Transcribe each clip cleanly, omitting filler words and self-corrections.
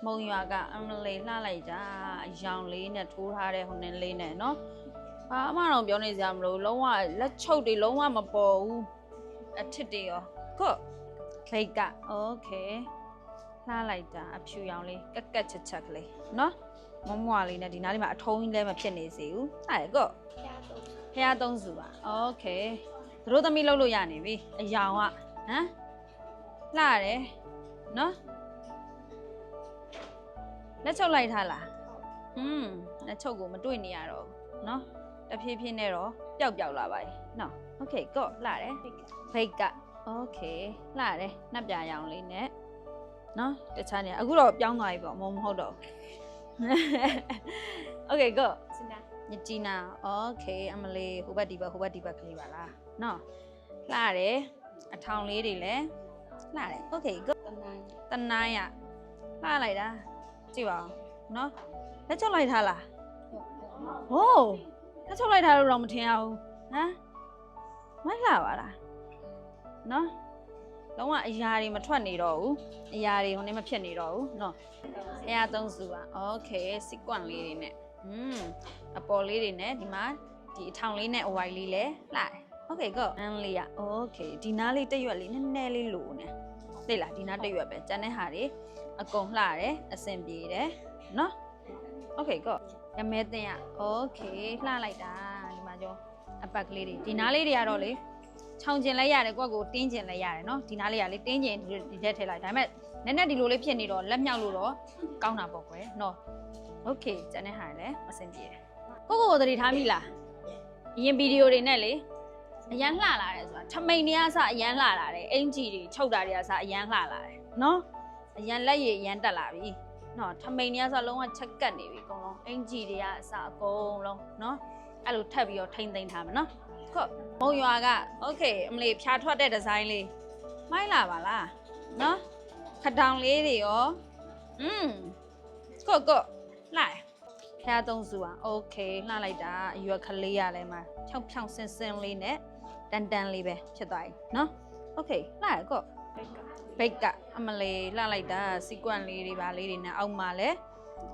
မုံရွာကအမလေးလှလိုက်တာအယောင်လေးနဲ့ထိုးထားတဲ့ဟိုနင်းလေးနဲ့နော်ဘာမှတော့ပြောနေစရာမလိုလုံးဝလက်ချုပ်တွေလုံးဝမပေါ်ဘူးအထစ်တွေရောကော့ခိတ်ကโอเคလှလိုက်တာအဖြူရောင်လေးကက်ကက်ချက်ချက်ကလေးနော်မမွားလေးနဲ့ဒီနားလေးမှာအထုံးကြီးလည်းမဖြစ်နေစေဘူးအဲ့ကော့ဖះသုံးစုပါโอเคသူတို့သမီးလှုပ်လို့ရနေပြီအယောင်ကဟမ်လှရတယ်နော်လက်ချုပ်လိုက်ထားလားလက်ချုပ်ကိုမတွေ့နေရတော့ဘူးเนาะတဖြည်းဖြည်းနဲ့တော့ပျောက်လာပါ යි เนาะโอเคကော့လှတယ်ဖိတ်ကโอเคလှတယ်နှက်ပြာရောင်လေးနဲ့เนาะတခြားနေအခုတော့ပြောင်းသွားပြီပေါ့မဟုတ်တော့โอเคကော့ညချီနာโอเคအမလေးဟိုဘက်ဒီဘက်ကလေးပါလားเนาะလှတယ်အထောင်လေးတွေလည်းလှတယ်โอเคကော့တနိုင်းရလှလိုက်တာကြည့်ပါဦးနော်လက်ချုပ်လိုက်ထားလားဟိုးလက်ချုပ်လိုက်ထားလို့တော့မထင်ရဘူးဟမ်မိုက်လာပါလားနော်လုံးဝအရာတွေမထွက်နေတော့ဘူးအရာတွေဟိုနေမဖြစ်နေတော့ဘူးနော်ဖះသုံးစုပါโอเคစီကွန့်လေးတွေနဲ့အပေါ်လေးတွေနဲ့ဒီမှာဒီအထောင်လေးနဲ့အဝိုင်လေးလဲလှတယ်โอเคကောအန်လေးอ่ะโอเคဒီနားလေးတက်ရွက်လေးနည်းနည်းလေးလိုနေသိလားဒီနားတက်ရွက်ပဲကျန်တဲ့ဟာတွေအကုန်လှတယ်အဆင်ပြေတယ်နော်โอเคကောရမဲတင်ရโอเคလှလိုက်တာဒီမှာကျော်အပတ်ကလေးတွေဒီနားလေးတွေကတော့လေခြောင်ကျင်လိုက်ရတယ်ကိုယ့်ကိုတင်းကျင်လိုက်ရတယ်နော်ဒီနားလေးကလေတင်းကျင်ဒီထက်ထည့်လိုက်ဒါပေမဲ့နည်းနည်းဒီလိုလေးဖြစ်နေတော့လက်မြောက်လို့တော့ကောင်းတာပေါ့ကွယ်နော်โอเคကျန်တဲ့ဟာလည်းအဆင်ပြေတယ်ကိုသတိထားမိလားအရင်ဗီဒီယိုတွေနဲ့လေအရန်လှလာတယ်ဆိုတာထမိန်တွေကအစအရန်လှလာတယ်အင်ဂျီတွေချုပ်တာတွေကအစအရန်လှလာတယ်နော်အရန်လက်ရည်အရန်တက်လာပြီနော်ထမိန်တွေကဆိုလုံးဝချက်ကတ်နေပြီအကုန်လုံးအင်ဂျီတွေကအစအကုန်လုံးနော်အဲ့လိုထပ်ပြီးတော့ထိမ့်သိမ့်ထားမယ်နော်ခုမုံရွာကโอเคအမလေးဖြာထွက်တဲ့ဒီဇိုင်းလေးမိုက်လာပါလားနော်ခတောင်လေးတွေရောခုလိုက်ဖះသုံးစုอ่ะโอเคလှလိုက်တာအရွက်ကလေးရလဲမှာဖြောင်းဖြောင်းစင်စင်လေးနဲ့တန်တန်လေးပဲဖြစ်သွားပြီနော်โอเคလှရကောဘိတ်ကအမလေးလှလိုက်တာစီကွန့်လေးတွေပါလေးတွေနဲ့အောက်မှာလဲ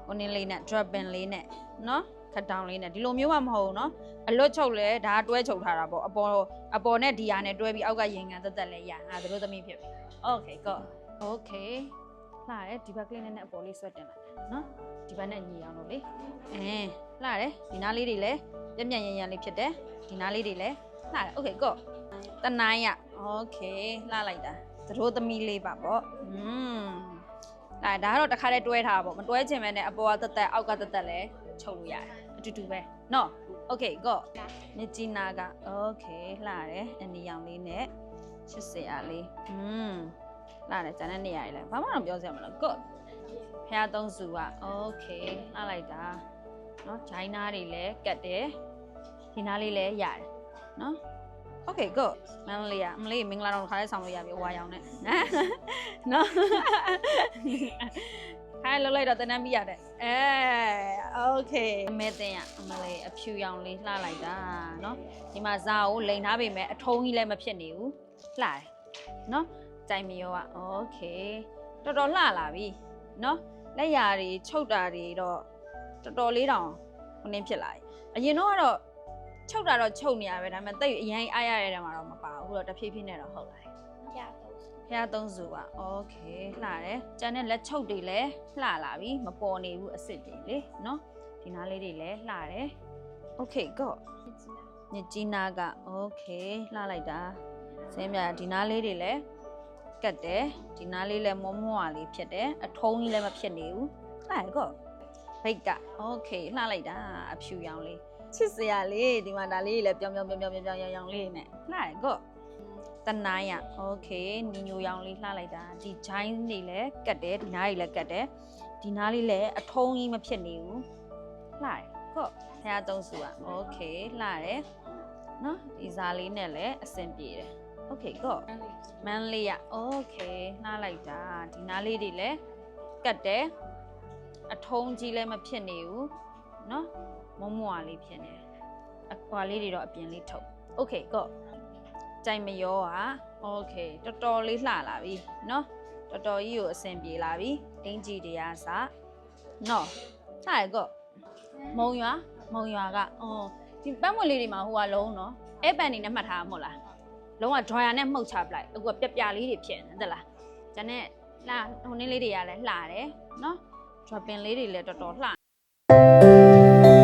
ဟိုနင်းလေးနဲ့ drop pin လေးနဲ့နော်ခတောင်လေးနဲ့ဒီလိုမျိုးမှမဟုတ်ဘူးနော်အလွတ်ချုပ်လဲဒါတွဲချုပ်ထားတာပေါ့အပေါ်နဲ့ဒီဟာနဲ့တွဲပြီးအောက်ကရင်ကန်တက်လဲရဟာတို့သမီးဖြစ်ပြီโอเคကောโอเคလှတယ်ဒီဘက်ကလေးနဲ့အပေါ်လေးဆွဲတင်လိုက်နော်ဒီဘက်နဲ့ညီအောင်လို့လေလှတယ်ဒီနားလေးတွေလည်းပြက်ပြက်ရန်ရန်လေးဖြစ်တယ်ဒီနားလေးတွေလည်းလှတယ်โอเคကောတနိုင်းရโอเคလှလိုက်တာတို့သမီးလေးပါပေါ့ဒါကတော့တစ်ခါတည်းတွဲထားပါပေါ့မတွဲချင်ပဲနဲ့အပေါ်ကတက်အောက်ကတက်လဲချုပ်လို့ရတယ်အတူတူပဲနော်โอเคကောမြချီနာကโอเคလှတယ်အနီရောင်လေးနဲ့80အားလေးလှတယ်ကျန်တဲ့နေရာတွေလည်းဘာမှတော့ပြောစရာမလိုကောဖះသုံးစုကโอเคလှလိုက်တာเนาะဂျိုင်းနားတွေလည်းကတ်တယ်ဒီနားလေးလည်းရတယ်เนาะโอเคgo မင်္ဂလာမလေးမင်္ဂလာတော့ခါလေးဆောင်လို့ရပြီဟိုဝါရောင်နဲ့เนาะခိုင်းလောက်လိုက်တော့တန်းတန်းပြီးရတယ်โอเคမဲတင်ရမလေးအဖြူရောင်လေးလှလိုက်တာเนาะဒီမှာဇာကိုလိန်ထားပေမဲ့အထုံးကြီးလည်းမဖြစ်နေဘူးလှတယ်เนาะကြိုင်မီယောကโอเคတော်တော်လှလာပြီเนาะလက်ရာတွေချုပ်တာတွေတော့တော်တော်လေးတောင်ခင်းဖြစ်လာပြီအရင်တော့ကတော့ချုပ်တာတော့ချုပ်နေရပဲဒါပေမဲ့တိတ်အရင်အားရတဲ့နေရာမှာတော့မပါဘူးတော့တဖြည်းဖြည်းနဲ့တော့ဟုတ်လာတယ်ဖះသုံးစုပါโอเคလှတယ်ကျန်တဲ့လက်ချုပ်တွေလည်းလှလာပြီမပေါ်နေဘူးအစ်စ်တွေလေเนาะဒီနားလေးတွေလည်းလှတယ်โอเคgoညချီနာကโอเคလှလိုက်တာစင်းပြဒီနားလေးတွေလည်းကတ်တယ်ဒီနားလေးလည်းမွားလေးဖြစ်တယ်အထုံးကြီးလည်းမဖြစ်နေဘူးလှရကောဘိတ်ကโอเคလှလိုက်တာအဖြူရောင်လေးချစ်စရာလေးဒီမှာဒါလေးလည်းပြောင်းရောင်လေးနဲ့လှရကောတနိုင်းရโอเคနီညိုရောင်လေးလှလိုက်တာဒီဂျိုင်းတွေလည်းကတ်တယ်ဒီနားတွေလည်းကတ်တယ်ဒီနားလေးလည်းအထုံးကြီးမဖြစ်နေဘူးလှရကောဖះသုံးစုอ่ะโอเคလှတယ်နော်ဒီဇာလေးနဲ့လည်းအဆင်ပြေတယ်โอเคကောမန်လေးရโอเคနှားလိုက်တာဒီနားလေးတွေလည်းကတ်တယ်အထုံးကြီးလည်းမဖြစ်နေဘူးเนาะမွားလေးဖြစ်နေအကွာလေးတွေတော့အပြင်လေးထုတ်โอเคကောကြိုင်မရောอ่ะโอเคတော်တော်လေးလှလာပြီเนาะ တော်တော်ကြီးကိုအဆင်ပြေလာပြီအင်ကြီးတရားစနော်လှရကောမုံရွာကဒီပန်းမွေလေးတွေမှာဟိုကလုံးနော်အဲပန်နေနဲ့မှတ်ထားမှာမဟုတ်လားလုံးဝ dryer နဲ့မှုတ်ချပလိုက်အခုကပြလေးတွေဖြစ်နေတယ်လားဒါနဲ့လှဟိုနည်းလေးတွေကလည်းလှတယ်နော် dropping လေးတွေလည်းတော်တော်လှ